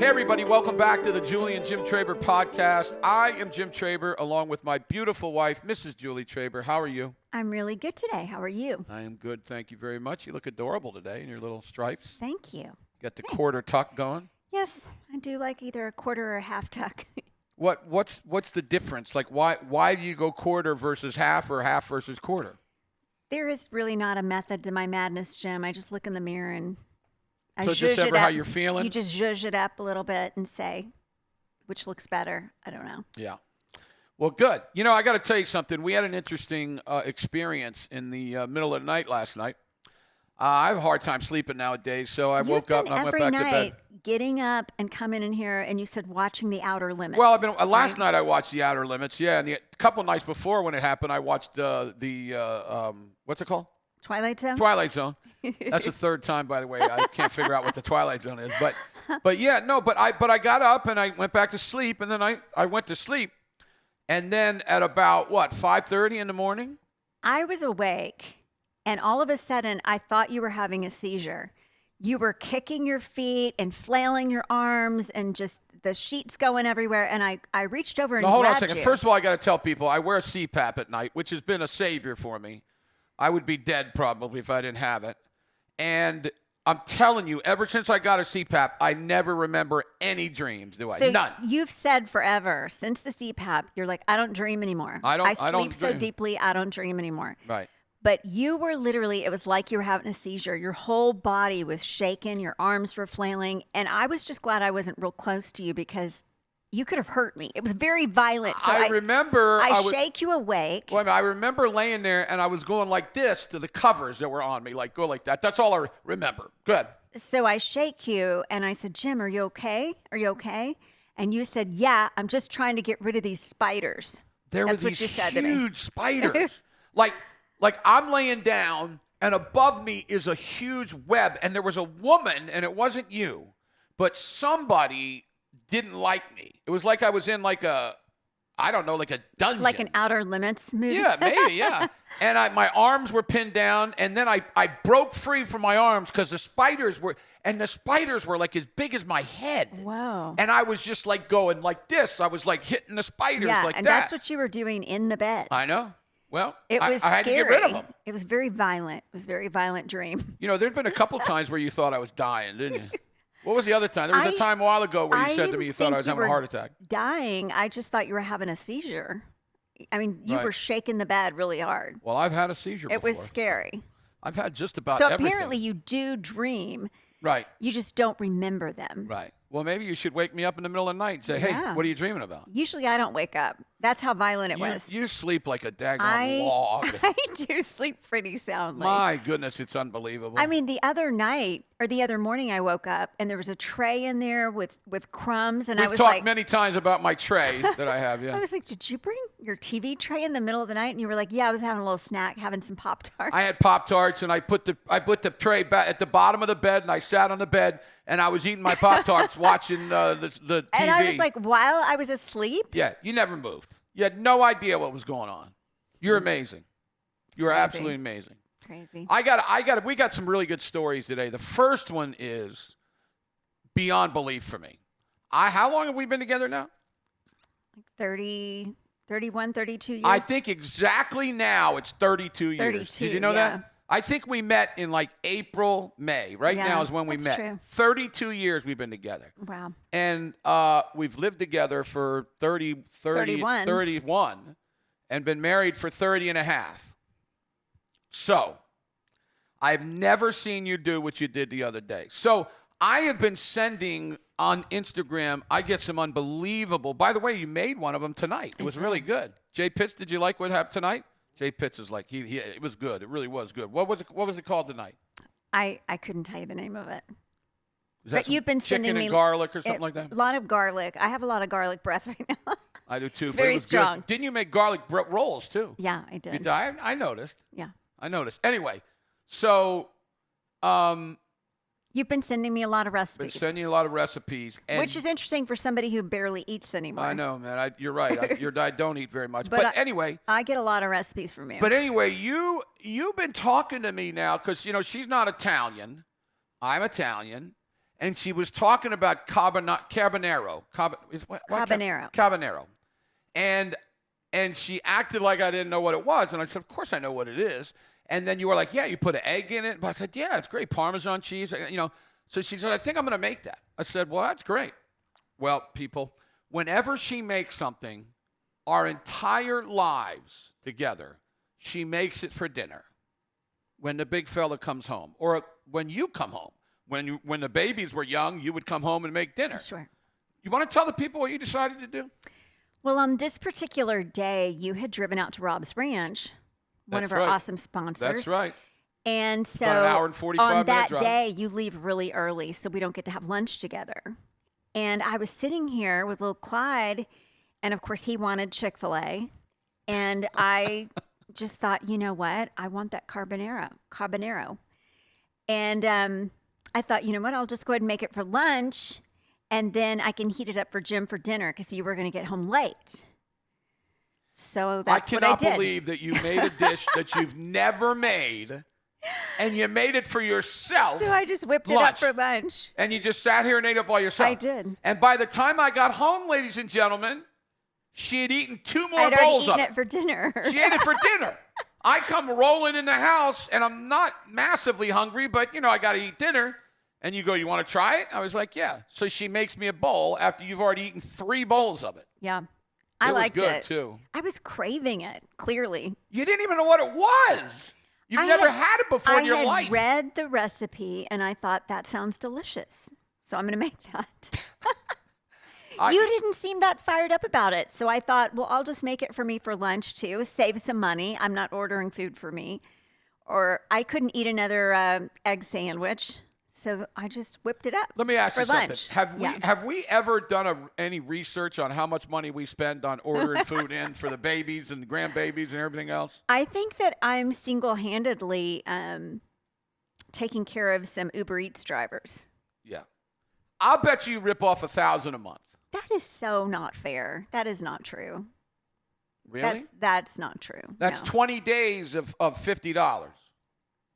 Hey everybody, welcome back to the Julie and Jim Traber podcast. I am Jim Traber along with my beautiful wife, Mrs. Julie Traber. How are you? I'm really good today. How are you? I am good, thank you very much. You look adorable today in your little stripes. Thank you. Got the quarter tuck going. Yes, I do like either a quarter or a half tuck. What's the difference? Like why do you go quarter versus half or half versus quarter? There is really not a method to my madness, Jim. I just look in the mirror and I So just ever how you're feeling? You just zhuzh it up a little bit and say, which looks better? I don't know. Yeah. Well, good. You know, I got to tell you something. We had an interesting experience in the middle of the night last night. I have a hard time sleeping nowadays, so I woke up and I went back to bed. Getting up and coming in here, and you said watching The Outer Limits. Well, last night I watched The Outer Limits, yeah, and a couple nights before when it happened, I watched what's it called? Twilight Zone? Twilight Zone. That's the third time, by the way. I can't figure out what the Twilight Zone is. But yeah, no, but I got up and I went back to sleep, and then I went to sleep. And then at about, 5:30 in the morning? I was awake, and all of a sudden, I thought you were having a seizure. You were kicking your feet and flailing your arms and just the sheets going everywhere, and I reached over and grabbed you. Hold on a second. First of all, I got to tell people, I wear a CPAP at night, which has been a savior for me. I would be dead probably if I didn't have it. And I'm telling you, ever since I got a CPAP, I never remember any dreams, do I? So None. You've said forever, since the CPAP, you're like, I don't dream anymore. I sleep so deeply, I don't dream anymore. Right. But you were literally, it was like you were having a seizure. Your whole body was shaking, your arms were flailing, and I was just glad I wasn't real close to you because you could have hurt me. It was very violent. So I remember. I shake you awake. Well, I remember laying there and I was going like this to the covers that were on me, like go like that. That's all I remember. Good. So I shake you and I said, Jim, are you okay? Are you okay? And you said, yeah, I'm just trying to get rid of these spiders. That's what you said to me. Huge spiders. like I'm laying down and above me is a huge web and there was a woman and it wasn't you, but somebody didn't like me. It was like I was in like a dungeon. Like an Outer Limits movie? Yeah, maybe, yeah. And my arms were pinned down, and then I broke free from my arms because the spiders were like as big as my head. Whoa. And I was just like going like this. I was like hitting the spiders like that. And that's what you were doing in the bed. I know. Well, it was I had to get rid of them. It was very violent. It was a very violent dream. You know, there's been a couple times where you thought I was dying, didn't you? What was the other time? There was a time a while ago where you said to me you thought I was having a heart attack. Dying. I just thought you were having a seizure. I mean, you were shaking the bed really hard. Well, I've had a seizure before. It was scary. I've had just about everything. So apparently you do dream. Right. You just don't remember them. Right. Well, maybe you should wake me up in the middle of the night and say, hey, what are you dreaming about? Usually I don't wake up. That's how violent it was. You sleep like a daggone log. I do sleep pretty soundly. My goodness, it's unbelievable. I mean, the other night or the other morning I woke up and there was a tray in there with crumbs. And We've talked many times about my tray that I have, yeah. I was like, did you bring your TV tray in the middle of the night? And you were like, yeah, I was having a little snack, having some Pop-Tarts. I had Pop-Tarts and I put the tray back at the bottom of the bed and I sat on the bed and I was eating my Pop-Tarts watching the TV. And I was like, while I was asleep? Yeah, you never moved. You had no idea what was going on. You're amazing. You're absolutely amazing. Crazy. We got some really good stories today. The first one is beyond belief for me. How long have we been together now? Like 30, 31, 32 years. I think exactly now it's 32 years. 32, Did you know that? I think we met in like April, May. Right now is when we met. True. 32 years we've been together. Wow. And we've lived together for 31 and been married for 30 and a half. So I've never seen you do what you did the other day. So I have been sending on Instagram, I get some unbelievable. By the way, you made one of them tonight. It was really good. Jay Pitts, did you like what happened tonight? Jay Pitts is like, it was good. It really was good. What was it called tonight? I couldn't tell you the name of it. But you've been sending me chicken and garlic or something like that? A lot of garlic. I have a lot of garlic breath right now. I do too. It's very strong. Good. Didn't you make garlic rolls too? Yeah, I did. You did? I noticed. Yeah. I noticed. Anyway, so you've been sending me a lot of recipes. Been sending you a lot of recipes. Which is interesting for somebody who barely eats anymore. I know, man. You're right. I don't eat very much. But anyway. I get a lot of recipes from you. But anyway, you've been talking to me now because, she's not Italian. I'm Italian. and she was talking about Cabanero. Cabanero. Cabanero. And she acted like I didn't know what it was. And I said, of course I know what it is. And then you were like, yeah, you put an egg in it. But I said, yeah, it's great. Parmesan cheese. So she said, I think I'm going to make that. I said, well, that's great. Well, people, whenever she makes something, our entire lives together, she makes it for dinner when the big fella comes home or when you come home. When the babies were young, you would come home and make dinner. Sure. You want to tell the people what you decided to do? Well, on this particular day, you had driven out to Rob's Ranch, one of our awesome sponsors. That's right. And so about an hour and 45 on that drive. day, you leave really early, so we don't get to have lunch together. And I was sitting here with little Clyde, and of course, he wanted Chick-fil-A. And I just thought, you know what? I want that carbonaro. And I thought, you know what? I'll just go ahead and make it for lunch. And then I can heat it up for Jim for dinner because you were going to get home late. So that's what I did. I cannot believe that you made a dish that you've never made, and you made it for yourself. So I just whipped it up for lunch. And you just sat here and ate it by yourself. I did. And by the time I got home, ladies and gentlemen, she had eaten 2 more I'd bowls already of eaten it. it for dinner. She ate it for dinner. I come rolling in the house, and I'm not massively hungry, but, I got to eat dinner. And you go, you want to try it? I was like, yeah. So she makes me a bowl after you've already eaten 3 bowls of it. Yeah. I liked it. It was good, too. I was craving it, clearly. You didn't even know what it was. You've never had it before in your life. I had read the recipe, and I thought, that sounds delicious. So I'm going to make that. You didn't seem that fired up about it. So I thought, well, I'll just make it for me for lunch, too. Save some money. I'm not ordering food for me. Or I couldn't eat another egg sandwich. So I just whipped it up. Let me ask you lunch. something. Have we ever done any research on how much money we spend on ordering food in for the babies and the grandbabies and everything else? I think that I'm single-handedly taking care of some Uber Eats drivers. Yeah. I'll bet you rip off $1,000 a month. That is so not fair. That is not true. Really? That's not true. That's 20 days of $50.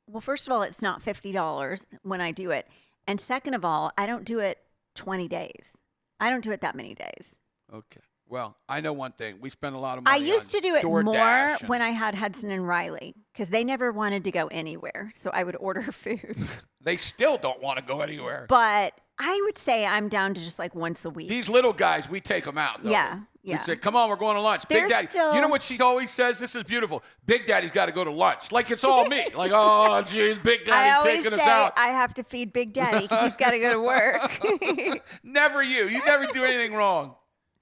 Well, first of all, it's not $50 when I do it. And second of all, I don't do it 20 days. I don't do it that many days. Okay. Well, I know one thing. We spend a lot of money I used to do it DoorDash more when I had Hudson and Riley because they never wanted to go anywhere. So I would order food. They still don't want to go anywhere. But I would say I'm down to just like once a week. These little guys, we take them out. Yeah. We say, come on, we're going to lunch. They're Big Daddy. still... You know what she always says? This is beautiful. Big Daddy's got to go to lunch. Like it's all me. Like, oh, geez, Big Daddy taking us out. I always say I have to feed Big Daddy because he's got to go to work. Never you. You never do anything wrong,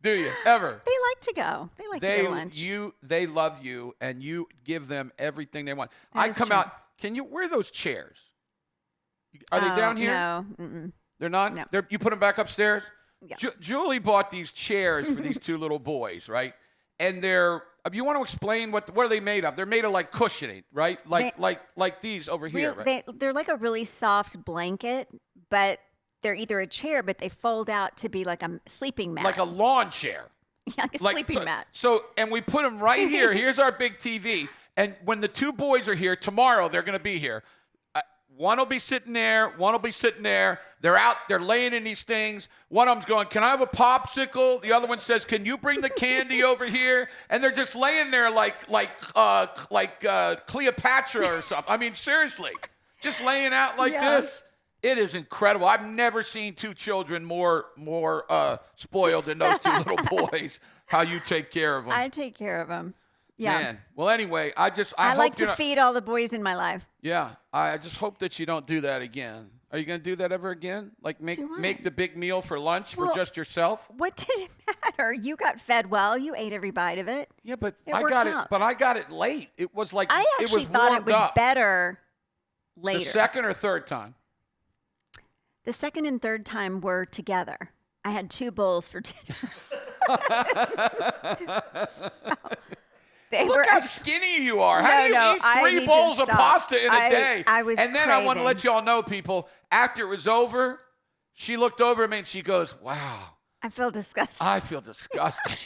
do you? Ever. They like to go. They like to go to lunch. They love you, and you give them everything they want. I come true. out. Can you, where are those chairs? Are they down here? No. Mm-mm. They're not? No. You put them back upstairs? Yeah. Julie bought these chairs for these 2 little boys, right? And they're, you want to explain what are they made of? They're made of like cushioning, right? Like these over here, right? They're like a really soft blanket, but they're either a chair, but they fold out to be like a sleeping mat. Like a lawn chair. Yeah, like a sleeping mat. So, and we put them right here. Here's our big TV. And when the 2 boys are here, tomorrow they're going to be here. One will be sitting there. One will be sitting there. They're out. They're laying in these things. One of them's going, can I have a popsicle? The other one says, can you bring the candy over here? And they're just laying there like Cleopatra or something. I mean, seriously, just laying out like this. It is incredible. I've never seen 2 children more spoiled than those 2 little boys. How you take care of them. I take care of them. Yeah. Man. Well, anyway, I like to feed all the boys in my life. Yeah. I just hope that you don't do that again. Are you going to do that ever again? Like make the big meal for lunch for just yourself? What did it matter? You got fed well. You ate every bite of it. Yeah, but I got it late. It was like I actually thought it was better later. The second or third time? The second and third time were together. I had 2 bowls for dinner. Look how skinny you are. How do you eat 3 bowls of pasta in a day? And then I want to let you all know, people, after it was over, she looked over at me and she goes, wow. I feel disgusting. I feel disgusting.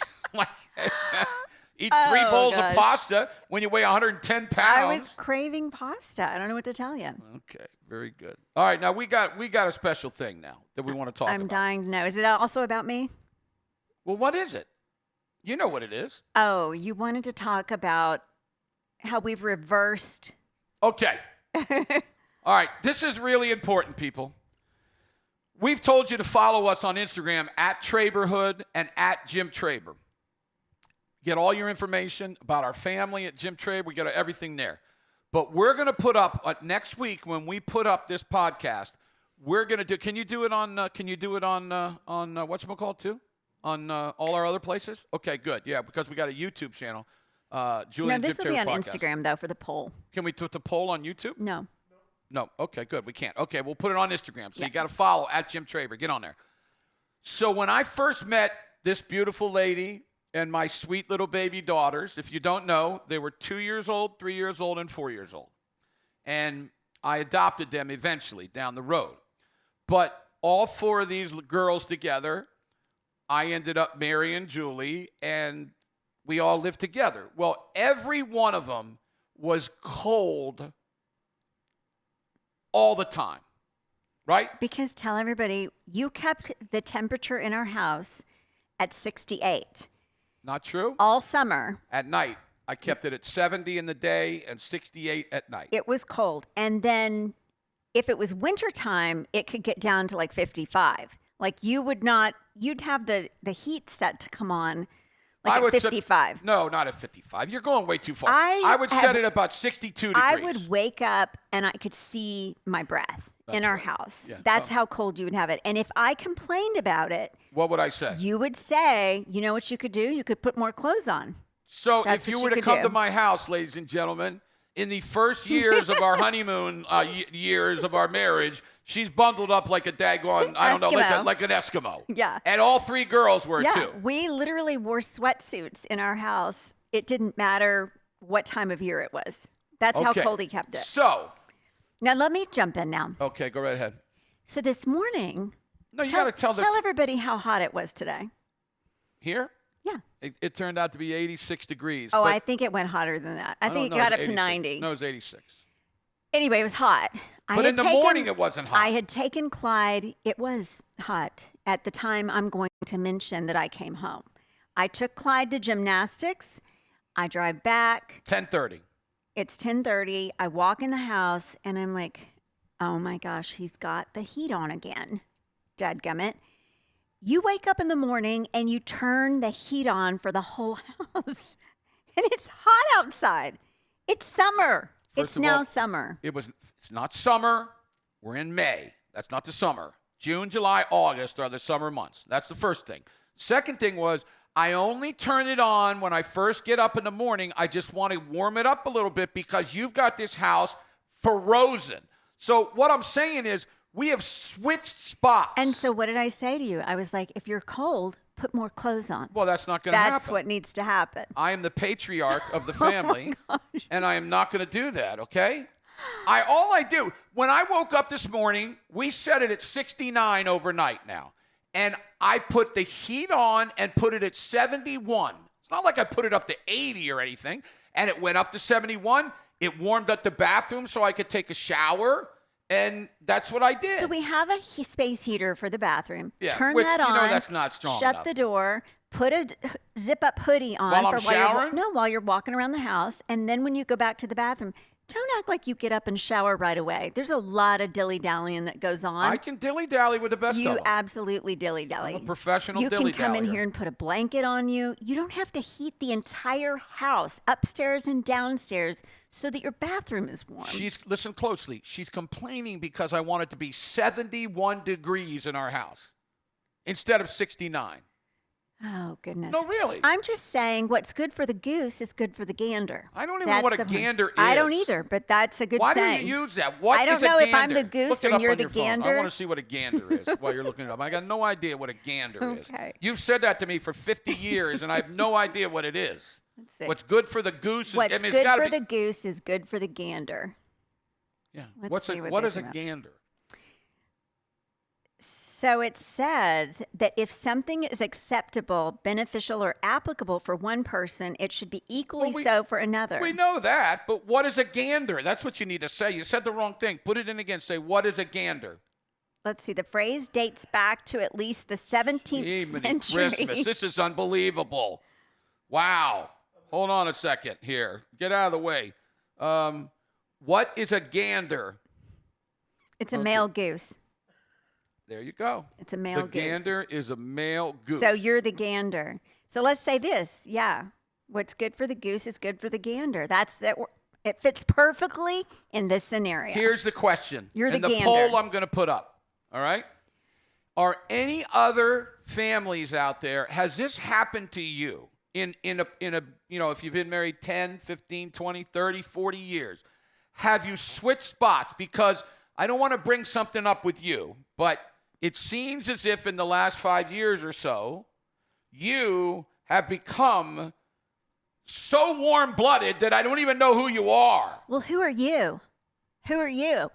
Eat 3 bowls gosh. of pasta when you weigh 110 pounds. I was craving pasta. I don't know what to tell you. Okay, very good. All right, now we got a special thing now that we want to talk I'm about. dying to know. Is it also about me? Well, what is it? You know what it is. Oh, you wanted to talk about how we've reversed. Okay. All right, this is really important, people. We've told you to follow us on Instagram at Traberhood and at Jim Traber. Get all your information about our family at Jim Traber. We got everything there. But we're going to put up next week when we put up this podcast. We're going to do. Can you do it on? Whatchamacallit too? On all our other places? Okay, good. Yeah, because we got a YouTube channel. Julie No, and Jim this will be Traber on podcast. Instagram though for the poll. Can we put the poll on YouTube? No. No. Okay, good. We can't. Okay, we'll put it on Instagram. So Yeah. you got to follow at Jim Traber. Get on there. So when I first met this beautiful lady and my sweet little baby daughters, if you don't know, they were 2 years old, 3 years old, and 4 years old. And I adopted them eventually down the road. But all 4 of these girls together, I ended up marrying Julie, and we all lived together. Well, every one of them was cold all the time, right? Because tell everybody, you kept the temperature in our house at 68 Not true? all summer. At night, I kept it at 70 in the day and 68 at night. It was cold. And then if it was wintertime, it could get down to like 55. Like you'd have the heat set to come on like at 55. No, not at 55. You're going way too far. I I would set it about 62 degrees. I would wake up and I could see my breath in our right. house. Yeah. That's how cold you would have it. And if I complained about it, What would I say? you would say, you know what you could do? You could put more clothes on. So That's if you what were you to could come do. to my house, ladies and gentlemen, in the first years of our honeymoon years of our marriage, she's bundled up like a daggone, I don't know, Eskimo. like an Eskimo. Yeah. And all 3 girls were Yeah, too. we literally wore sweatsuits in our house. It didn't matter what time of year it was. That's how Okay. cold he kept it. So, Now let me jump in now. okay, go right ahead. So this morning, No, you got to tell tell everybody how hot it was today. Here? Yeah. It turned out to be 86 degrees. Oh, but I think it went hotter than that. I don't think it know, got up was to 86. 90. No, it was 86. Anyway, it was hot. But in the morning, it wasn't hot. I had taken Clyde. It was hot at the time I'm going to mention that I came home. I took Clyde to gymnastics. I drive back. 10:30. It's 10:30. I walk in the house and I'm like, oh my gosh, he's got the heat on again. Dadgummit. You wake up in the morning and you turn the heat on for the whole house. And it's hot outside. It's summer. First It's of now all, summer. It's not summer. We're in May. That's not the summer. June, July, August are the summer months. That's the first thing. Second thing was I only turn it on when I first get up in the morning. I just want to warm it up a little bit because you've got this house frozen. So what I'm saying is we have switched spots. And so what did I say to you? I was like, if you're cold, put more clothes on. Well, that's not going to happen. That's what needs to happen. I am the patriarch of the family, and I am not going to do that, okay? All I do, when I woke up this morning, we set it at 69 overnight now. And I put the heat on and put it at 71. It's not like I put it up to 80 or anything. And it went up to 71. It warmed up the bathroom so I could take a shower. And that's what I did. So we have a space heater for the bathroom. Yeah, Turn which, that you on. know, that's not strong Shut enough. the door. Put a zip-up hoodie on While I'm showering? while you're walking around the house. And then when you go back to the bathroom, don't act like you get up and shower right away. There's a lot of dilly-dallying that goes on. I can dilly-dally with the best of You them. absolutely dilly-dally. I'm a professional You can come in dilly-dallyer. here and put a blanket on you. You don't have to heat the entire house, upstairs and downstairs, so that your bathroom is warm. Listen closely. She's complaining because I want it to be 71 degrees in our house instead of 69. Oh, goodness. No, really. I'm just saying what's good for the goose is good for the gander. I don't even know what a gander is. I don't either, but that's a good Why saying. do you use that? What I don't is a know if I'm gander? the goose Look it and up you're on the your phone. I gander. want to see what a gander is while you're looking it up. I got no idea what a gander Okay. is. You've said that to me for 50 years, and I have no idea what it is. Let's see. What's good for the goose is... What's I mean, good it's gotta for be, the goose is good for the gander. Yeah. Let's see What this is a about. gander? So it says that if something is acceptable, beneficial, or applicable for one person, it should be equally so for another. We know that, but what is a gander? That's what you need to say. You said the wrong thing. Put it in again. Say, what is a gander? Let's see. The phrase dates back to at least the 17th century. Christmas. This is unbelievable. Wow. Hold on a second here. Get out of the way. What is a gander? It's a male goose. There you go. It's a male goose. The goose. gander is a male goose. So you're the gander. So let's say this. Yeah. What's good for the goose is good for the gander. It fits perfectly in this scenario. Here's the question. You're the gander. gander. The poll I'm going to put up. All right? Are any other families out there, has this happened to you in a if you've been married 10, 15, 20, 30, 40 years? Have you switched spots? Because I don't want to bring something up with you, but it seems as if in the last 5 years or so, you have become so warm-blooded that I don't even know who you are. Well, who are you? Who are you?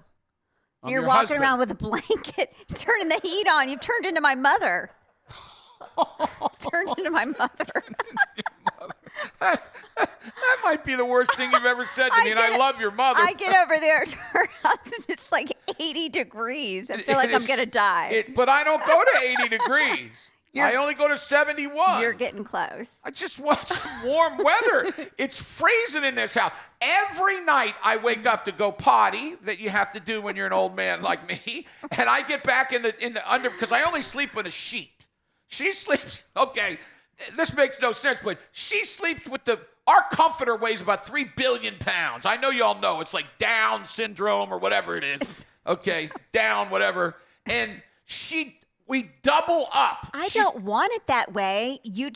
I'm You're your walking husband. around with a blanket, turning the heat on. You've turned into my mother. Turned into my mother. That might be the worst thing you've ever said to me, and I love your mother. I get over there to her house, and it's like 80 degrees. I feel like I'm going to die. But I don't go to 80 degrees. I only go to 71. You're getting close. I just want some warm weather. It's freezing in this house. Every night I wake up to go potty, that you have to do when you're an old man like me, and I get back in the under, because I only sleep in a sheet. She sleeps, okay, this makes no sense, but she sleeps with our comforter weighs about 3 billion pounds. I know y'all know it's like Down syndrome or whatever it is. Okay, Down, whatever. And we double up. I don't want it that way. You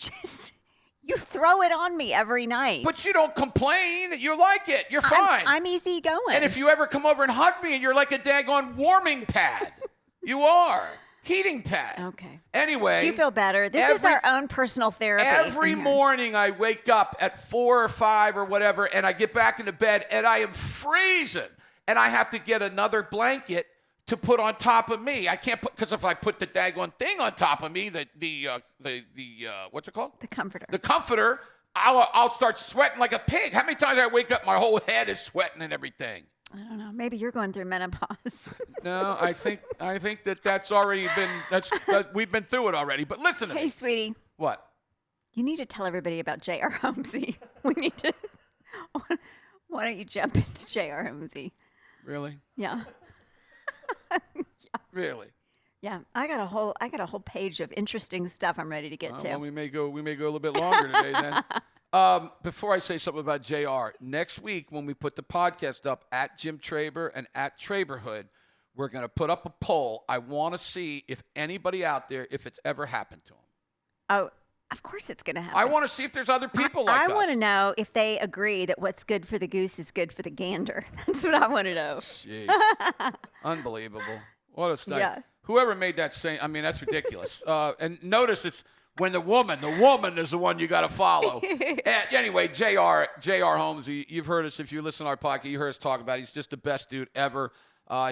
throw it on me every night. But you don't complain. You like it. You're fine. I'm easy going. And if you ever come over and hug me and you're like a daggone warming pad, you are. Heating pad. Okay. Anyway. Do you feel better? This is our own personal therapy. Every morning I wake up at 4 or 5 or whatever, and I get back into bed, and I am freezing. And I have to get another blanket to put on top of me. I can't put, because if I put the daggone thing on top of me, the what's it called? The comforter. The comforter, I'll start sweating like a pig. How many times I wake up, my whole head is sweating and everything. I don't know. Maybe you're going through menopause. No, I think that's already been, we've been through it already. But listen to me. Hey, sweetie. What? You need to tell everybody about J.R. Holmesy. We need to. Why don't you jump into J.R. Holmesy? Really? Yeah. Really? Yeah. I got a whole page of interesting stuff I'm ready to get to. Well, we may go a little bit longer today then. Before I say something about JR, next week when we put the podcast up at Jim Traber and at Traberhood, we're going to put up a poll. I want to see if anybody out there, if it's ever happened to them. Oh, of course it's going to happen. I want to see if there's other people like us. I want to know if they agree that what's good for the goose is good for the gander. That's what I want to know. Jeez. Unbelievable. What a study. Yeah. Whoever made that saying, I mean, that's ridiculous. And notice it's when the woman is the one you got to follow. Anyway, J.R. Holmes, you've heard us, if you listen to our podcast, you heard us talk about it. He's just the best dude ever.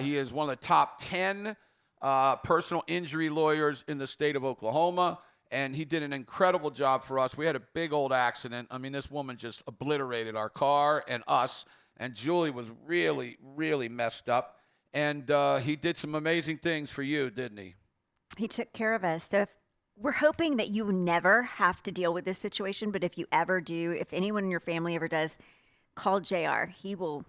He is one of the top 10 personal injury lawyers in the state of Oklahoma, and he did an incredible job for us. We had a big old accident. I mean, this woman just obliterated our car and us, and Julie was really, really messed up. And he did some amazing things for you, didn't he? He took care of us. So we're hoping that you never have to deal with this situation, but if you ever do, if anyone in your family ever does, call JR. He will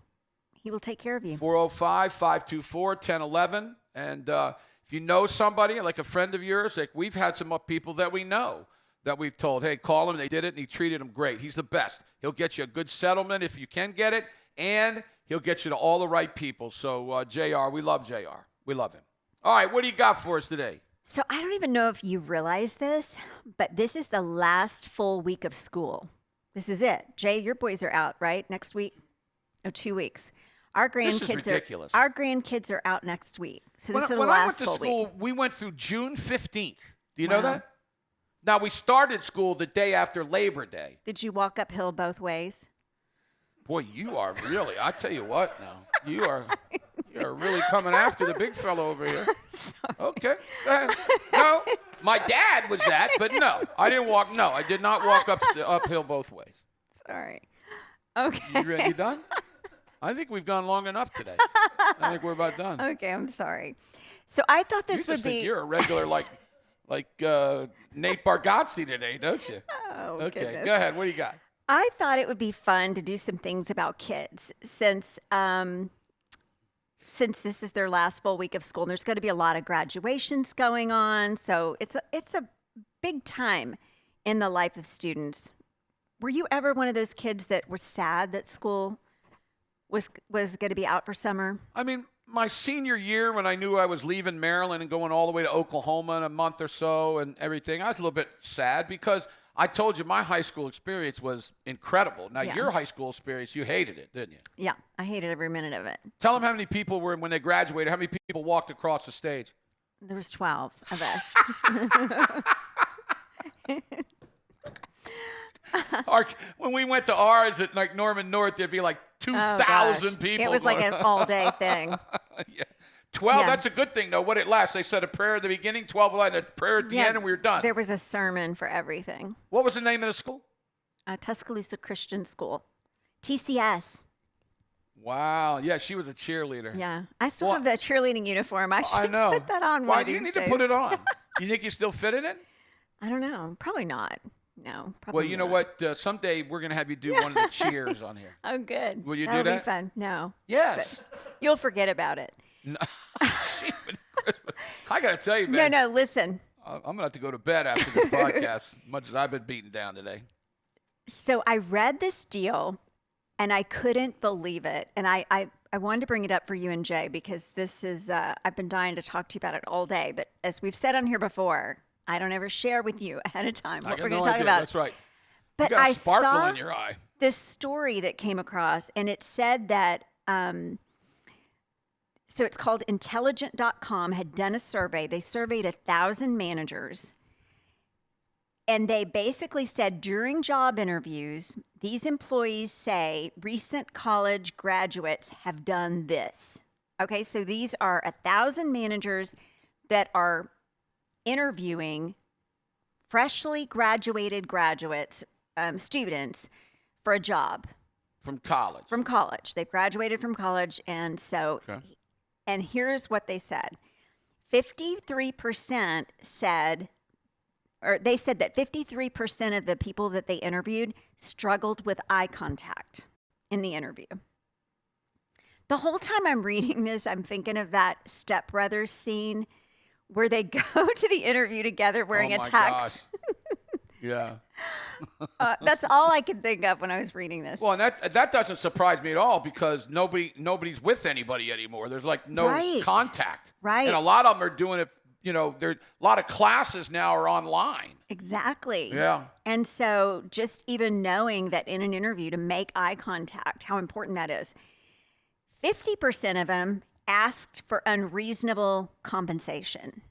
take care of you. 405-524-1011. And if you know somebody, like a friend of yours, like we've had some people that we know that we've told, hey, call him. They did it, and he treated them great. He's the best. He'll get you a good settlement if you can get it, and he'll get you to all the right people. So, JR, we love JR. We love him. All right, what do you got for us today? So I don't even know if you realize this, but this is the last full week of school. This is it. Jay, your boys are out, right? Next week? No, 2 weeks. Our grandkids This is ridiculous. Our grandkids are out next week. So this is the when last I went to full school, week. we went through June 15th. Do you know Wow. that? Now, we started school the day after Labor Day. Did you walk uphill both ways? Boy, you are really, I tell you what now. You are really coming after the big fellow over here. Okay. Go ahead. No, my dad was that, but no, I didn't walk. No, I did not walk uphill both ways. Sorry. Okay. You done? I think we've gone long enough today. I think we're about done. Okay, I'm sorry. So I thought this You would just think be. you're a regular like Nate Bargatze today, don't you? Oh, Okay, goodness. go ahead. What do you got? I thought it would be fun to do some things about kids since this is their last full week of school. And there's going to be a lot of graduations going on, so it's a big time in the life of students. Were you ever one of those kids that was sad that school was going to be out for summer? I mean, my senior year when I knew I was leaving Maryland and going all the way to Oklahoma in a month or so and everything, I was a little bit sad because I told you my high school experience was incredible. Now, Yeah. your high school experience, you hated it, didn't you? Yeah, I hated every minute of it. Tell them how many people were, when they graduated, how many people walked across the stage? There was 12 of us. When we went to ours at like Norman North, there'd be like 2,000 people. It was like an all-day thing. Yeah. 12, Yeah. that's a good thing, though. What it lasts, they said a prayer at the beginning, 12 and a prayer at the end, and we were done. There was a sermon for everything. What was the name of the school? Tuscaloosa Christian School. TCS. Wow. Yeah, she was a cheerleader. Yeah. I still Well, have the cheerleading uniform. I should know. put that on Why one of do you these need days. to put it on? You think you still fit in it? I don't know. Probably not. No, probably Well, you know not. what? Someday we're going to have you do one of the cheers on here. Oh, good. Will you do That'll that? be fun. No. Yes. You'll forget about it. No. I got to tell you, man. No, listen. I'm going to have to go to bed after this podcast, as much as I've been beaten down today. So I read this deal and I couldn't believe it. And I wanted to bring it up for you and Jay because this is, I've been dying to talk to you about it all day. But as we've said on here before, I don't ever share with you ahead of time what we're going to talk about. That's right. But You got a I sparkle saw in your eye. this story that came across and it said that, so it's called Intelligent.com had done a survey. They surveyed 1,000 managers. And they basically said during job interviews, these employees say recent college graduates have done this. Okay, so these are 1,000 managers that are interviewing freshly graduated graduates, students for a job. From college. From college. They've graduated from college. And so, and here's what they said 53% said, or they said that 53% of the people that they interviewed struggled with eye contact in the interview. The whole time I'm reading this, I'm thinking of that Step Brothers scene where they go to the interview together wearing a tux. Gosh. Yeah. That's all I could think of when I was reading this. Well, and that doesn't surprise me at all because nobody's with anybody anymore. There's like no contact. Right. And a lot of them are doing it, a lot of classes now are online. Exactly. Yeah. And so just even knowing that in an interview to make eye contact, how important that is. 50% of them asked for unreasonable compensation.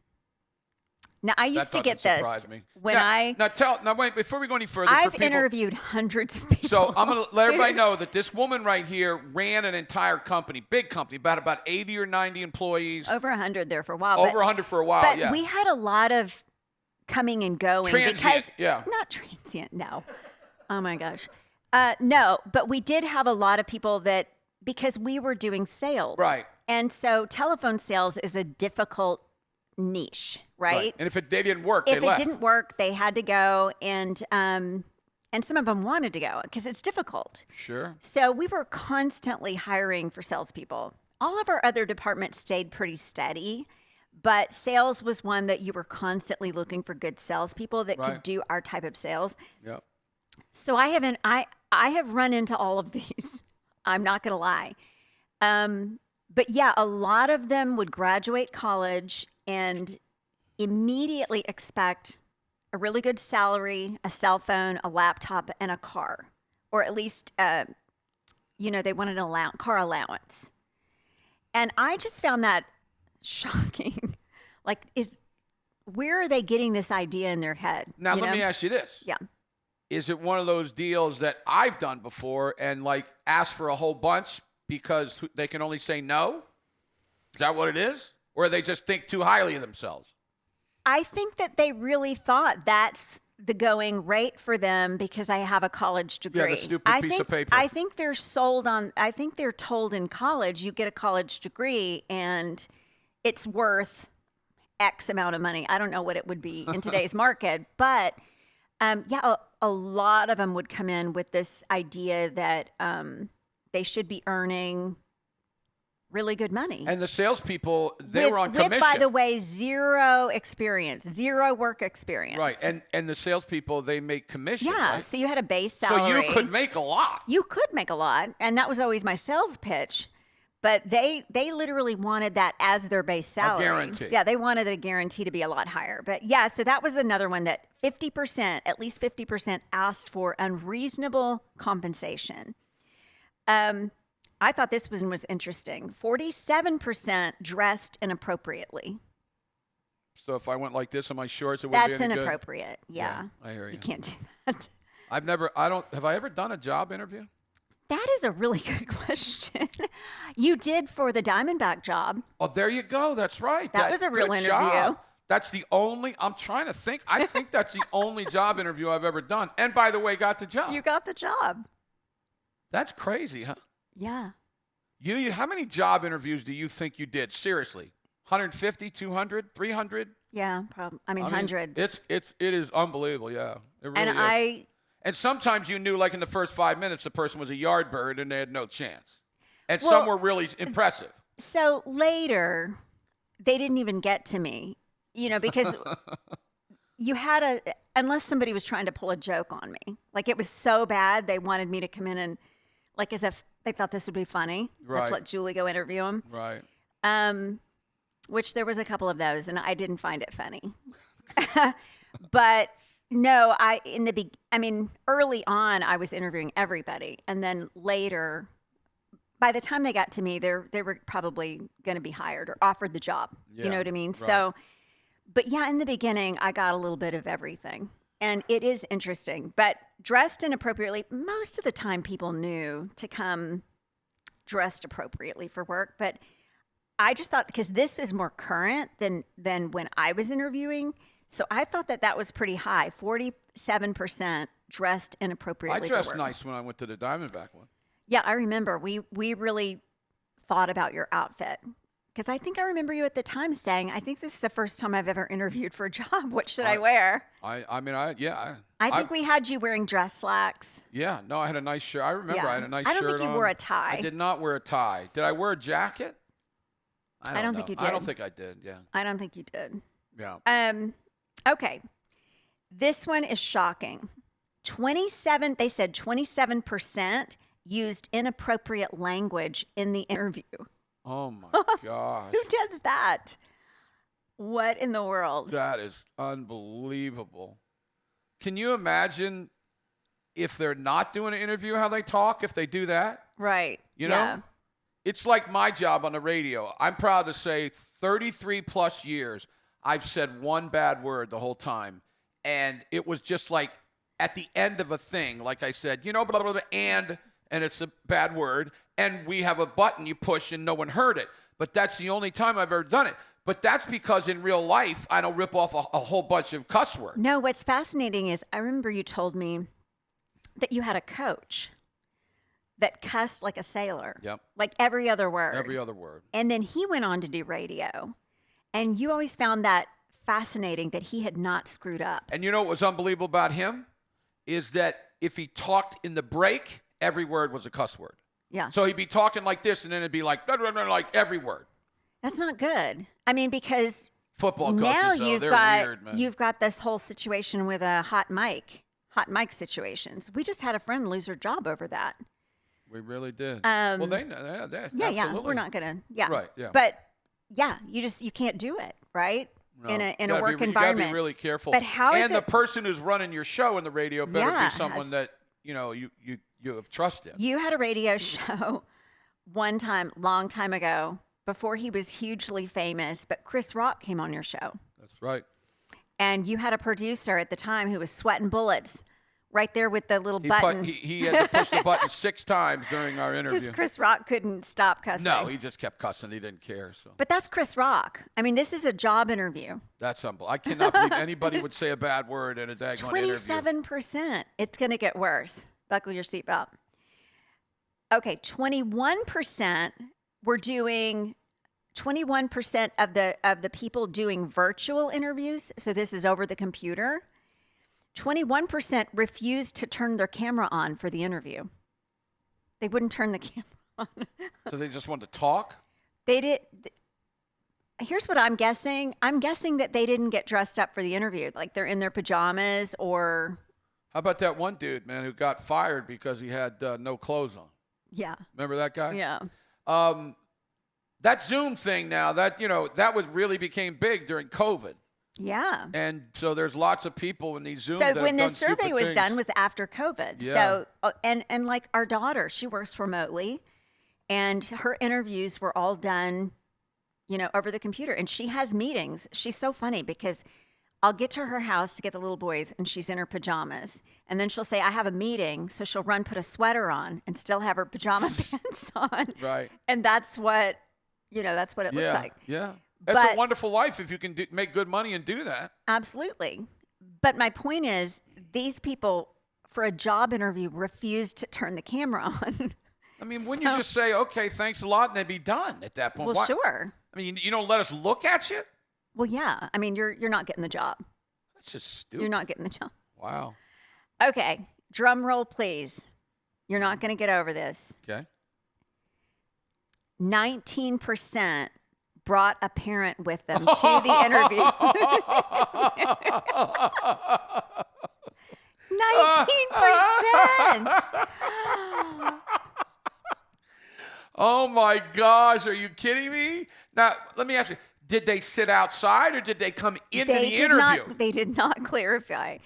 Now, I used to get this when Now, wait, before we go any further. I've interviewed hundreds of people. So I'm going to let everybody know that this woman right here ran an entire company, big company, about 80 or 90 employees. Over 100 there for a while. Over 100 for a while, but yeah. we had a lot of coming and going. Transient, yeah. Not transient, no. Oh, my gosh. No, but we did have a lot of people that, because we were doing sales. Right. And so telephone sales is a difficult niche, right? And if they didn't work, they left. If it didn't work, they had to go, and some of them wanted to go because it's difficult. Sure. So we were constantly hiring for salespeople. All of our other departments stayed pretty steady, but sales was one that you were constantly looking for good salespeople that could do our type of sales. Yep. So I have run into all of these. I'm not going to lie. But yeah, a lot of them would graduate college and immediately expect a really good salary, a cell phone, a laptop, and a car. Or at least, they wanted an car allowance. And I just found that shocking. Like, where are they getting this idea in their head? Now, let me ask you this. Yeah. Is it one of those deals that I've done before and, like, asked for a whole bunch because they can only say no? Is that what it is? Or they just think too highly of themselves? I think that they really thought that's the going rate for them because I have a college degree. Yeah, the stupid piece of paper. I think they're sold on, I think they're told in college, you get a college degree and it's worth X amount of money. I don't know what it would be in today's market, but a lot of them would come in with this idea that they should be earning really good money. And the salespeople, they were on commission. With, by the way, zero experience, zero work experience. Right. And the salespeople, they make commission. Yeah. Right? So you had a base salary. So you could make a lot. You could make a lot. And that was always my sales pitch. But they literally wanted that as their base salary. A guarantee. Yeah, they wanted a guarantee to be a lot higher. But yeah, so that was another one that 50%, at least 50% asked for unreasonable compensation. I thought this one was interesting. 47% dressed inappropriately. So if I went like this in my shorts, it wouldn't be any good? That's inappropriate. Yeah. I hear you. You can't do that. have I ever done a job interview? That is a really good question. You did for the Diamondback job. Oh, there you go. That's right. That was a real good interview. Job. That's the only, I'm trying to think. I think that's the only job interview I've ever done. And by the way, got the job. You got the job. That's crazy, huh? Yeah. You how many job interviews do you think you did? Seriously. 150, 200, 300? Yeah, probably. I mean, hundreds. It is unbelievable, yeah. It really is. And sometimes you knew, like in the first 5 minutes, the person was a yard bird and they had no chance. And some were really impressive. So later, they didn't even get to me, because you had unless somebody was trying to pull a joke on me. Like it was so bad, they wanted me to come in and, like as if they thought this would be funny. Right. Let's let Julie go interview him. Right. Which there was a couple of those, and I didn't find it funny. But no, early on, I was interviewing everybody. And then later, by the time they got to me, they were probably going to be hired or offered the job. Yeah, you know what I mean? right. So, but yeah, in the beginning, I got a little bit of everything. And it is interesting. But dressed inappropriately, most of the time people knew to come dressed appropriately for work. But I just thought, because this is more current than when I was interviewing, so I thought that was pretty high. 47% dressed inappropriately for work. I dressed nice when I went to the Diamondback one. Yeah, I remember. We really thought about your outfit. Because I think I remember you at the time saying, I think this is the first time I've ever interviewed for a job. What should I wear? I think we had you wearing dress slacks. Yeah, no, I had a nice shirt. I remember I had a nice shirt on. I don't think you wore a tie. I did not wear a tie. Did I wear a jacket? I don't think you did. I don't think I did, yeah. I don't think you did. Yeah. Okay. This one is shocking. They said 27% used inappropriate language in the interview. Oh my gosh. Who does that? What in the world? That is unbelievable. Can you imagine if they're not doing an interview, how they talk, if they do that? Right. You know? It's like my job on the radio. I'm proud to say 33 plus years, I've said one bad word the whole time. And it was just like at the end of a thing, like I said, blah, blah, blah, and it's a bad word. And we have a button you push and no one heard it. But that's the only time I've ever done it. But that's because in real life, I don't rip off a whole bunch of cuss words. No, what's fascinating is I remember you told me that you had a coach that cussed like a sailor. Yep. Like every other word. Every other word. And then he went on to do radio. And you always found that fascinating that he had not screwed up. And you know what was unbelievable about him? Is that if he talked in the break, every word was a cuss word. Yeah. So he'd be talking like this, and then it'd be like, blah, blah, blah, like every word. That's not good. I mean, because football coaches, now they're weird, man. You've got this whole situation with a hot mic situations. We just had a friend lose her job over that. We really did. Well, they know that. Yeah, absolutely. We're not gonna. Yeah. Right. Yeah. But yeah, you can't do it, right? No. In a work environment. You gotta be really careful. But how is it? And the person who's running your show in the radio better be someone that you have trust in. You had a radio show one time, long time ago, before he was hugely famous, but Chris Rock came on your show. That's right. And you had a producer at the time who was sweating bullets right there with the little button. He had to push the button 6 times during our Because interview. Chris Rock couldn't stop cussing. No, he just kept cussing. He didn't care. So But that's Chris Rock. I mean, this is a job interview. that's humble. I cannot believe anybody would say a bad word in a daggone interview. 27%. It's going to get worse. Buckle your seatbelt. Okay, 21% were doing 21% of the people doing virtual interviews. So this is over the computer. 21% refused to turn their camera on for the interview. They wouldn't turn the camera on. So they just wanted to talk? They did. Here's what I'm guessing. I'm guessing that they didn't get dressed up for the interview. Like they're in their pajamas or. How about that one dude, man, who got fired because he had no clothes on? Yeah. Remember that guy? Yeah. That Zoom thing now, that was really became big during COVID. Yeah. And so there's lots of people in these Zooms So that when have this done survey stupid was things. done was after COVID. Yeah. So and like our daughter, she works remotely, and her interviews were all done, over the computer. And she has meetings. She's so funny because I'll get to her house to get the little boys, and she's in her pajamas. And then she'll say, I have a meeting. So she'll put a sweater on and still have her pajama pants on. Right. And that's what, that's what it looks like. Yeah. That's But- a wonderful life if you can make good money and do that. Absolutely. But my point is, these people, for a job interview, refused to turn the camera on. I mean, wouldn't you just say, okay, thanks a lot, and then be done at that point? Well, Why- sure. I mean, you don't let us look at you? Well, yeah. I mean, you're not getting the job. That's just stupid. You're not getting the job. Wow. Okay. Drum roll, please. You're not going to get over this. Okay. 19% brought a parent with them to the interview. 19%. Oh my gosh, are you kidding me? Now, let me ask you, did they sit outside or did they come into the interview? They did not clarify.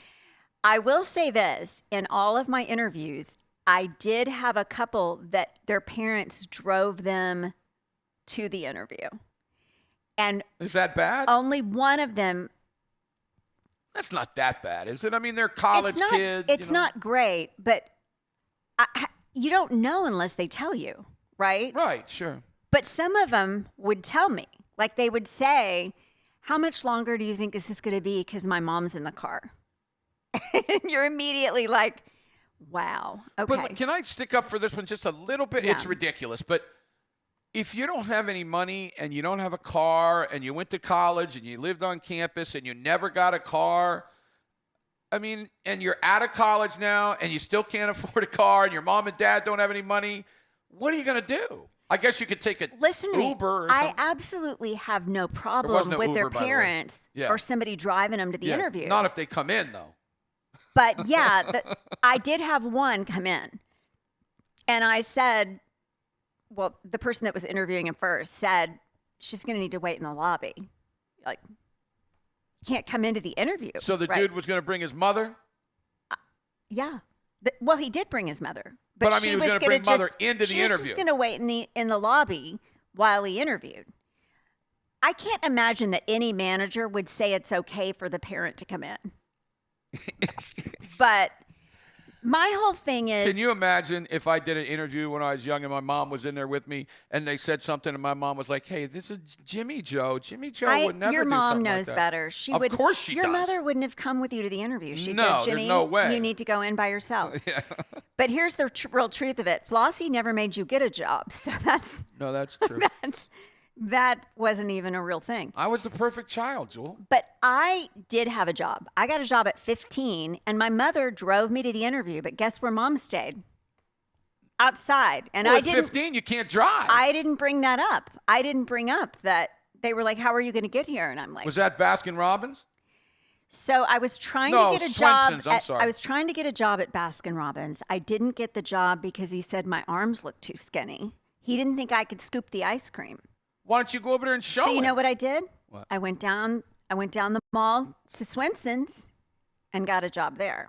I will say this, in all of my interviews, I did have a couple that their parents drove them to the interview. And Is that bad? only one of them. That's not that bad, is it? I mean, they're college kids. It's not great, but you don't know unless they tell you, right? Right, sure. But some of them would tell me. Like they would say, how much longer do you think this is going to be? Because my mom's in the car. And you're immediately like, wow. Okay. But can I stick up for this one just a little bit? Yeah. It's ridiculous, but if you don't have any money and you don't have a car and you went to college and you lived on campus and you never got a car, I mean, and you're out of college now and you still can't afford a car and your mom and dad don't have any money, what are you going to do? I guess you could take a Listen to Uber or me. I something. absolutely have no wasn't problem an with their Uber, by the way. parents Yeah. or somebody driving them to the Yeah, interview. Not if they come in, though. But yeah, I did have one come in. And I said, well, the person that was interviewing him first said, she's going to need to wait in the lobby. Like, you can't come into the interview. So the right? dude was going to bring his mother? Yeah. Well, he did bring his mother. But I mean, he was gonna bring mother into the she was interview. just going to wait in the lobby while he interviewed. I can't imagine that any manager would say it's okay for the parent to come in. But my whole thing is, Can you imagine if I did an interview when I was young and my mom was in there with me and they said something and my mom was like, hey, this is Jimmy Joe. Jimmy Joe would never your do mom something knows like that. better. She Of would. course she Your does. mother wouldn't have come with you to the interview. She No, said, there's Jimmy, no way. you need to go in by yourself. But here's the real truth of it. Flossie never made you get a job. So No, that's true. that wasn't even a real thing. I was the perfect child, Jewel. But I did have a job. I got a job at 15, and my mother drove me to the interview. But guess where Mom stayed? Outside. And Well, I at didn't. 15, you can't drive. I didn't bring that up. I didn't bring up that they were like, "How are you going to get here?" And I'm like, Was that Baskin Robbins? So I was trying No, to get a job. Swenson's, I'm sorry. I was trying to get a job at Baskin Robbins. I didn't get the job because he said my arms looked too skinny. He didn't think I could scoop the ice cream. Why don't you go over there and show So you him? know what I did? What? I went down the mall to Swenson's and got a job there.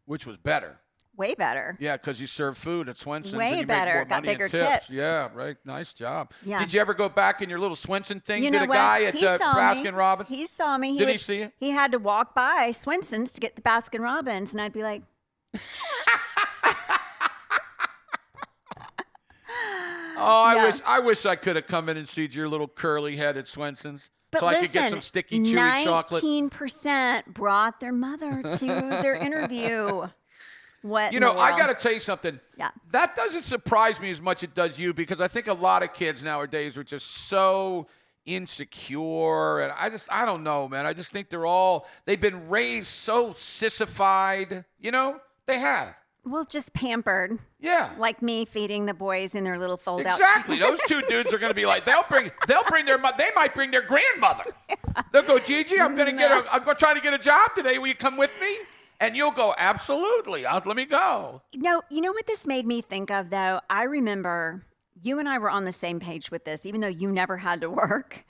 Which was better. Way better. Yeah, because you serve food at Swenson's. Way and you better. Make more Got money bigger in tips. tips. Yeah, right. Nice job. Yeah. Did you ever go back in your little Swenson thing You to know the what? guy at He saw Baskin me. Robbins? He saw me. Did he see you? He had to walk by Swenson's to get to Baskin Robbins, and I'd be like, Oh, Yeah. I wish I could have come in and seen your little curly-headed Swensons, But so listen, I could get some sticky, chewy chocolate. 19% brought their mother to their interview. What You in the know, I world? got to tell you something. Yeah. That doesn't surprise me as much as it does you, because I think a lot of kids nowadays are just so insecure, and I don't know, man. I just think they've been raised so sissified. You know, they have. Well, just pampered. Yeah. Like me feeding the boys in their little fold-out. Exactly. Those two dudes are going to be like, they might bring their grandmother. They'll go, Gigi, I'm going to try to get a job today. Will you come with me? And you'll go, absolutely. Let me go. No, you know what this made me think of, though? I remember you and I were on the same page with this, even though you never had to work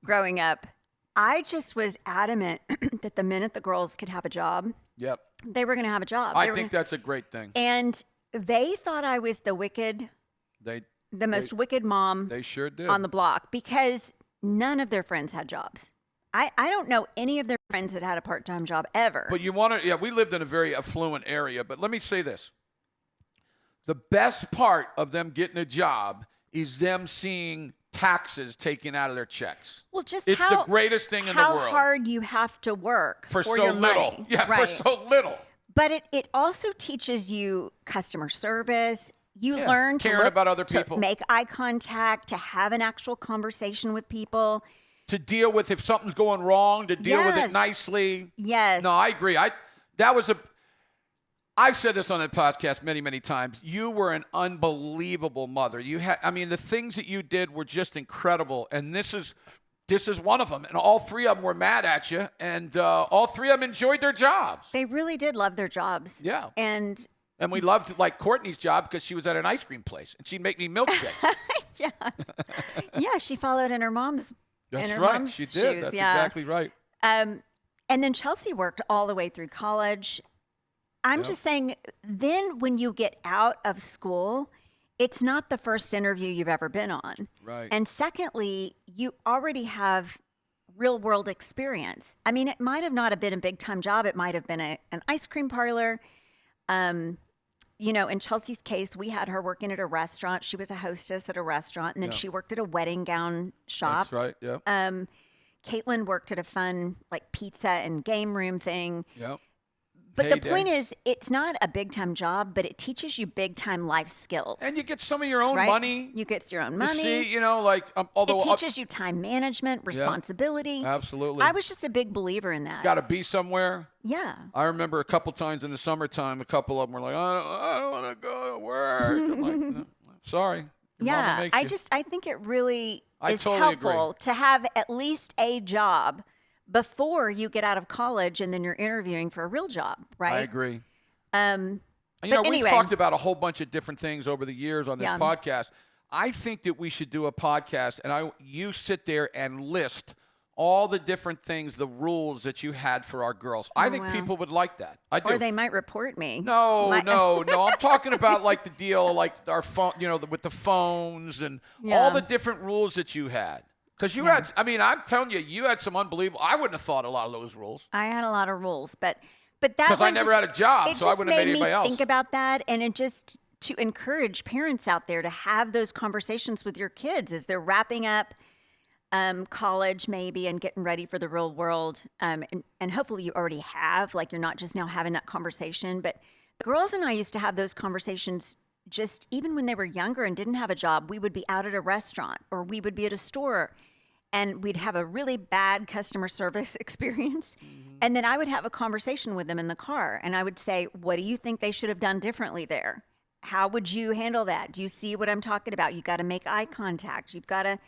growing up. I just was adamant that the minute the girls could have a job, Yep. they were going to have a job. I think that's a great thing. And they thought I was the most wicked mom They sure did. on the block, because none of their friends had jobs. I don't know any of their friends that had a part-time job ever. But we lived in a very affluent area. But let me say this. The best part of them getting a job is them seeing taxes taken out of their checks. Well, just it's the greatest thing in the world. How hard you have to work for so your little. money. Yeah, right. for so little. But it also teaches you customer service. You learn to caring about other people, to make eye contact, to have an actual conversation with people, to deal with if something's going wrong, to deal with it nicely. Yes. No, I agree. I've said this on the podcast many, many times. You were an unbelievable mother. The things that you did were just incredible. And this is one of them. And all three of them were mad at you. And all three of them enjoyed their jobs. They really did love their jobs. Yeah. And we loved, like, Courtney's job because she was at an ice cream place. And she'd make me milkshakes. yeah. Yeah, she followed in her mom's That's in her right. mom's She did. shoes. That's yeah. exactly right. And then Chelsea worked all the way through college. I'm just saying, then when you get out of school, it's not the first interview you've ever been on. Right. And secondly, you already have real world experience. I mean, it might have not have been a big time job. It might have been an ice cream parlor. In Chelsea's case, we had her working at a restaurant. She was a hostess at a restaurant, and then she worked at a wedding gown shop. That's right. Yeah. Caitlin worked at a fun, like, pizza and game room thing. Yep. But the point is, it's not a big-time job, but it teaches you big-time life skills. And you get some of your own right? money. You get your own To money. see, although it teaches you time management, responsibility. Absolutely. I was just a big believer in that. Got to be somewhere. Yeah. I remember a couple times in the summertime, a couple of them were like, I don't want to go to work. I'm like, no, sorry. Your mama makes you. I think it really is totally helpful to have at least a job before you get out of college and then you're interviewing for a real job, right? I agree. But we've anyway. talked about a whole bunch of different things over the years on this podcast. I think that we should do a podcast, and you sit there and list all the different things, the rules that you had for our girls. I think people would like that. I do. Or they might report me. No. I'm talking about, like, the deal, like our phone, with the phones and all the different rules that you had. Because you had, I'm telling you, you had some unbelievable. I wouldn't have thought a lot of those rules. I had a lot of rules, but that because I never had a job, so I wouldn't have made anybody else. Think about that, and it just to encourage parents out there to have those conversations with your kids as they're wrapping up college, maybe, and getting ready for the real world. And hopefully, you already have. Like, you're not just now having that conversation. But the girls and I used to have those conversations. Just even when they were younger and didn't have a job, we would be out at a restaurant or we would be at a store and we'd have a really bad customer service experience. Mm-hmm. And then I would have a conversation with them in the car and I would say, what do you think they should have done differently there? How would you handle that? Do you see what I'm talking about? You got to make eye contact. You've got to.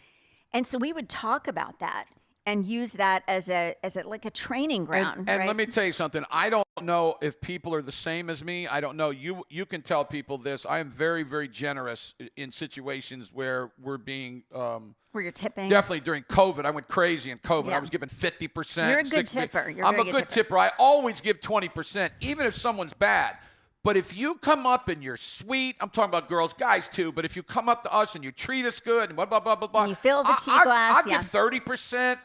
And so we would talk about that and use that as a training ground. And right? let me tell you something. I don't know if people are the same as me. I don't know. You can tell people this. I am very, very generous in situations where we're being where you're tipping. Definitely during COVID. I went crazy in COVID. Yeah. I was giving 50%. You're a good 60%. tipper. I'm a good tipper. I always give 20%, even if someone's bad. But if you come up and you're sweet, I'm talking about girls, guys too, but if you come up to us and you treat us good and blah, blah, blah, blah, blah. And you fill the tea glass. I'll give 30%.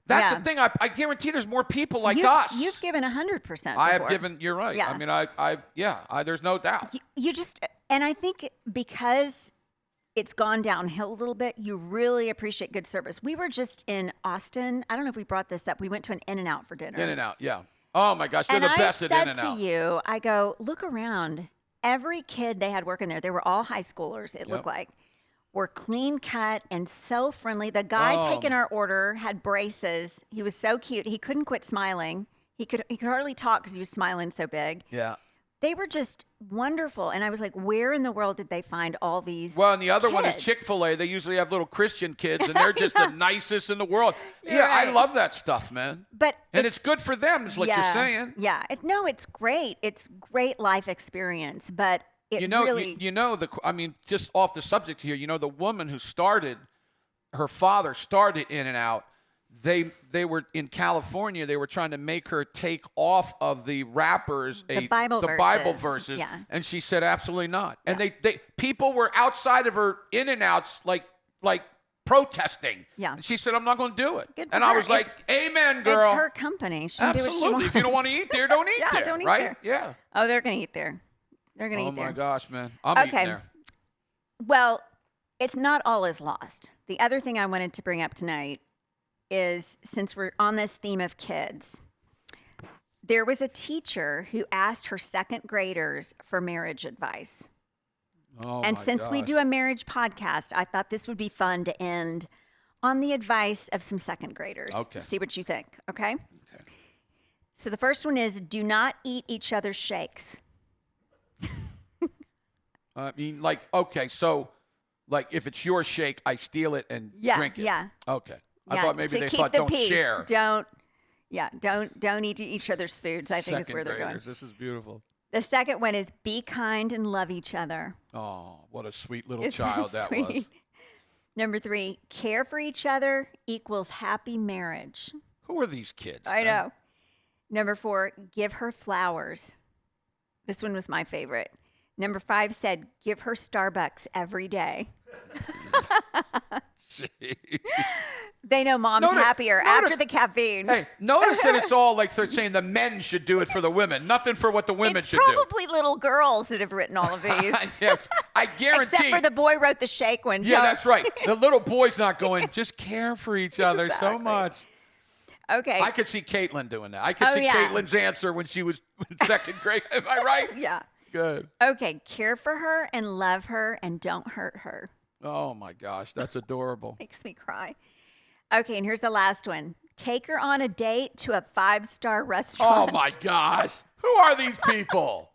That's Yeah. the thing. I guarantee there's more people like You've, us. You've given 100%. I have before. given. You're right. Yeah. I mean, there's no doubt. You just, and I think because it's gone downhill a little bit, you really appreciate good service. We were just in Austin. I don't know if we brought this up. We went to an In-N-Out for dinner. In-N-Out, yeah. Oh my gosh, they're And the best I at said In-N-Out. to you, I go, look around. Every kid they had working there, they were all high schoolers, it looked like, were clean cut and so friendly. The guy taking our order had braces. He was so cute. He couldn't quit smiling. He could hardly talk because he was smiling so big. Yeah. They were just wonderful. And I was like, where in the world did they find all these Well, and the other one is kids? Chick-fil-A. They usually have little Christian kids, and they're just the nicest in the world. You're Yeah, I right. love that stuff, man. But And it's good for them, is what you're saying. Yeah. It's great. It's great life experience. But it really... I mean, just off the subject here, the woman who started, her father started In-N-Out. They were in California. They were trying to make her take off of the wrappers The Bible verses, yeah. and she said absolutely not. And they people were outside of her In-N-Outs like protesting. Yeah. And she said, "I'm not going to do it." Good for And I her. was like, "Amen, girl." It's her company. She can do what she Absolutely. wants. If you don't want to eat there, don't eat Yeah, there. don't eat right? there. Yeah. Oh, they're going to eat there. They're going to Oh eat there. my gosh, man. I'm eating there. Well, it's not all is lost. The other thing I wanted to bring up tonight is, since we're on this theme of kids, there was a teacher who asked her second graders for marriage advice. Oh And my since we gosh. do a marriage podcast, I thought this would be fun to end on the advice of some second graders. Okay. See what you think, okay? Okay. So the first one is, do not eat each other's shakes. I mean, so if it's your shake, I steal it and drink it. Yeah. Okay. I Yeah, thought maybe to they keep thought the don't peace. share. Don't eat each other's foods, I think is Second where they're going. graders. This is beautiful. The second one is, be kind and love each other. Oh, what a sweet little Isn't child that was. sweet? Number 3, care for each other equals happy marriage. Who are these kids? I man? know. Number 4, give her flowers. This one was my favorite. Number 5 said, give her Starbucks every day. Gee. They know mom's Notice- happier notice- after the caffeine. Hey, notice that it's all like they're saying the men should do it for the women, nothing for what the women It's should do. probably little girls that have written all of these. Yes, I guarantee. Except for the boy wrote the shake one. Yeah, Don't- that's right. The little boy's not going, just care for each other so Exactly. much. Okay. I could see Caitlin doing that. I could Oh, see yeah. Caitlin's answer when she was in second grade. Am I right? Yeah. Good. Okay. Care for her and love her and don't hurt her. Oh my gosh, that's adorable. Makes me cry. Okay. And here's the last one. Take her on a date to a 5-star restaurant. Oh my gosh. Who are these people?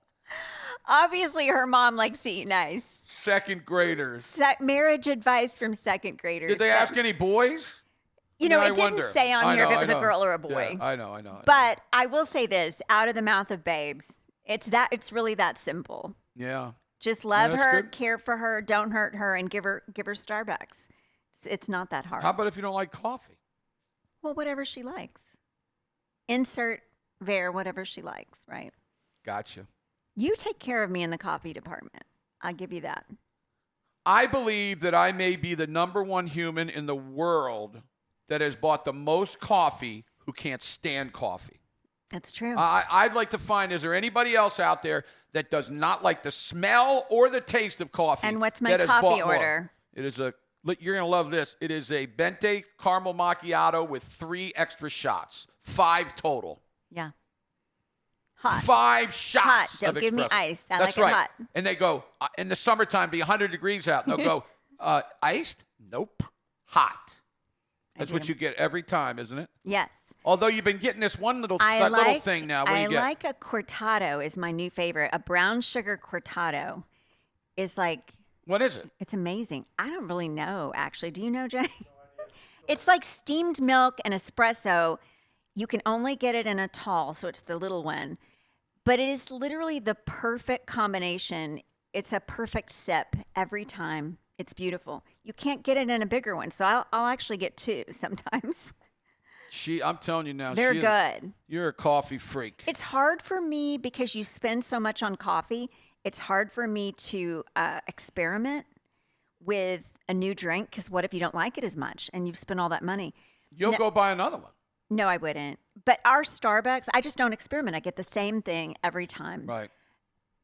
Obviously, her mom likes to eat nice. Second graders. Marriage advice from second graders. Did they ask any boys? You know, I it didn't wonder. say on I here know, if it I was a know. girl or a boy. Yeah, I know. But I will say this, out of the mouth of babes, it's really that simple. Yeah. Just love that's her, good. care for her, don't hurt her, and give her Starbucks. It's not that hard. How about if you don't like coffee? Well, whatever she likes. Insert there whatever she likes, right? Gotcha. You take care of me in the coffee department. I'll give you that. I believe that I may be the number one human in the world that has bought the most coffee who can't stand coffee. That's true. I'd like to find, is there anybody else out there that does not like the smell or the taste of coffee? And what's my that has coffee bought more? order? It is you're going to love this. It is a Bente caramel macchiato with 3 extra shots. 5 total. Yeah. Hot. 5 shots. Hot. Don't of give me espresso. iced. I That's like it right. hot. And they go, in the summertime, be 100 degrees out. And they'll go, iced? Nope. Hot. That's what do. you get every time, isn't it? Yes. Although you've been getting this one little thing now. What do I you get? like a cortado is my new favorite. A brown sugar cortado is like, What is it? it's amazing. I don't really know, actually. Do you know, Jay? It's like steamed milk and espresso. You can only get it in a tall, so it's the little one. But it is literally the perfect combination. It's a perfect sip every time. It's beautiful. You can't get it in a bigger one, so I'll actually get 2 sometimes. I'm telling you now. They're good. You're a coffee freak. It's hard for me because you spend so much on coffee. It's hard for me to experiment with a new drink because what if you don't like it as much and you've spent all that money? You'll go buy another one. No, I wouldn't. But our Starbucks, I just don't experiment. I get the same thing every time. Right.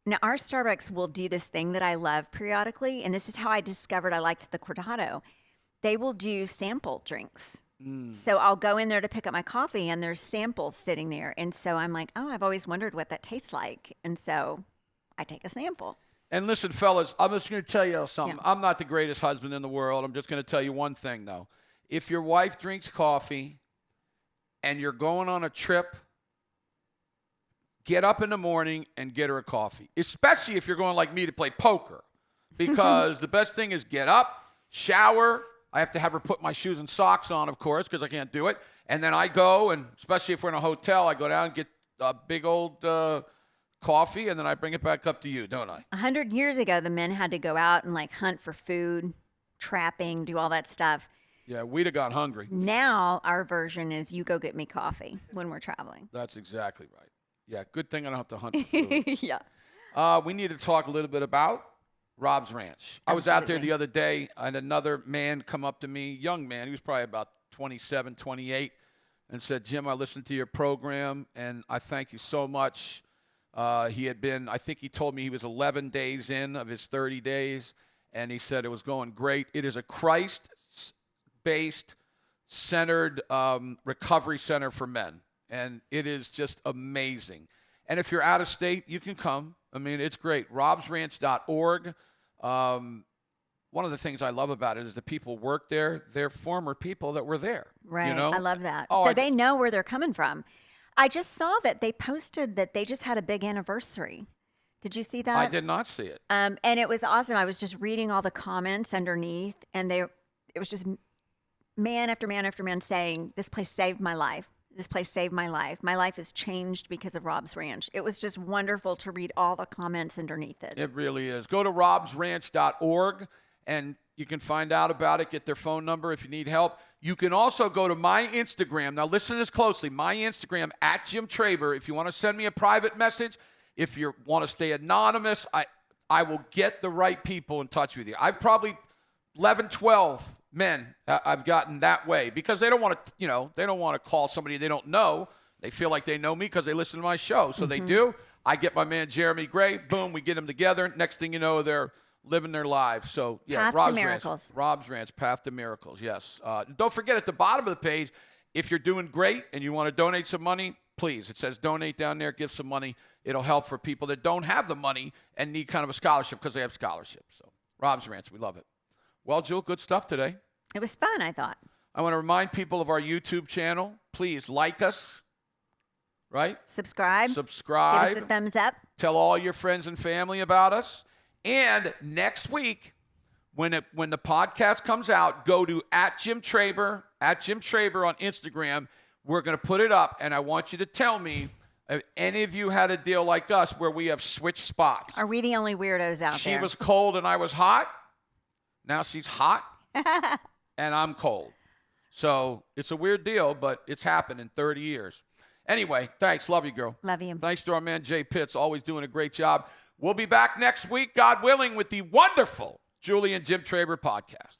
Now, our Starbucks will do this thing that I love periodically, and this is how I discovered I liked the cortado. They will do sample drinks. So I'll go in there to pick up my coffee, and there's samples sitting there. And so I'm like, oh, I've always wondered what that tastes like. And so I take a sample. And listen, fellas, I'm just going to tell you something. Yeah. I'm not the greatest husband in the world. I'm just going to tell you one thing, though. If your wife drinks coffee and you're going on a trip, get up in the morning and get her a coffee, especially if you're going like me to play poker, because the best thing is get up, shower. I have to have her put my shoes and socks on, of course, because I can't do it. And then I go, and especially if we're in a hotel, I go down and get a big old coffee, and then I bring it back up to you, don't I? 100 years ago, the men had to go out and like hunt for food, trapping, do all that stuff. Yeah, we'd have got hungry. Now our version is you go get me coffee when we're traveling. That's exactly right. Yeah, good thing I don't have to hunt for food. Yeah. We need to talk a little bit about Rob's Ranch. I was out there the other day, and another man come up to me, young man, he was probably about 27, 28, and said, Jim, I listened to your program, and I thank you so much. He had been, I think he told me he was 11 days in of his 30 days, and he said it was going great. It is a Christ-based, centered recovery center for men. And it is just amazing. And if you're out of state, you can come. I mean, it's great. robsranch.org. One of the things I love about it is the people work there. They're former people that were there. Right. You know? I love that. Oh, so they know where they're coming from. I just saw that they posted that they just had a big anniversary. Did you see that? I did not see it. And it was awesome. I was just reading all the comments underneath, and it was just man after man after man saying, this place saved my life. This place saved my life. My life has changed because of Rob's Ranch. It was just wonderful to read all the comments underneath it. It really is. Go to robsranch.org, and you can find out about it, get their phone number if you need help. You can also go to my Instagram. Now, listen to this closely. My Instagram, @JimTraber. If you want to send me a private message, if you want to stay anonymous, I will get the right people in touch with you. I've probably 11, 12 men I've gotten that way because they don't want to, they don't want to call somebody they don't know. They feel like they know me because they listen to my show. So they do. I get my man Jeremy Gray. Boom, we get them together. Next thing you know, they're living their lives. So, yeah, Path to miracles. Rob's Ranch, Path to Miracles, yes. Don't forget at the bottom of the page, if you're doing great and you want to donate some money, please. It says donate down there, give some money. It'll help for people that don't have the money and need kind of a scholarship because they have scholarships. So, Rob's Ranch, we love it. Well, Jewel, good stuff today. It was fun, I thought. I want to remind people of our YouTube channel. Please like us, right? Subscribe. Subscribe. Give us the thumbs up. Tell all your friends and family about us. And next week, when the podcast comes out, go to @JimTraber, @JimTraber on Instagram. We're going to put it up, and I want you to tell me if any of you had a deal like us where we have switched spots. Are we the only weirdos out there? She was cold and I was hot. Now she's hot and I'm cold. So it's a weird deal, but it's happened in 30 years. Anyway, thanks. Love you, girl. Love you. Thanks to our man Jay Pitts, always doing a great job. We'll be back next week, God willing, with the wonderful Julie and Jim Traber podcast.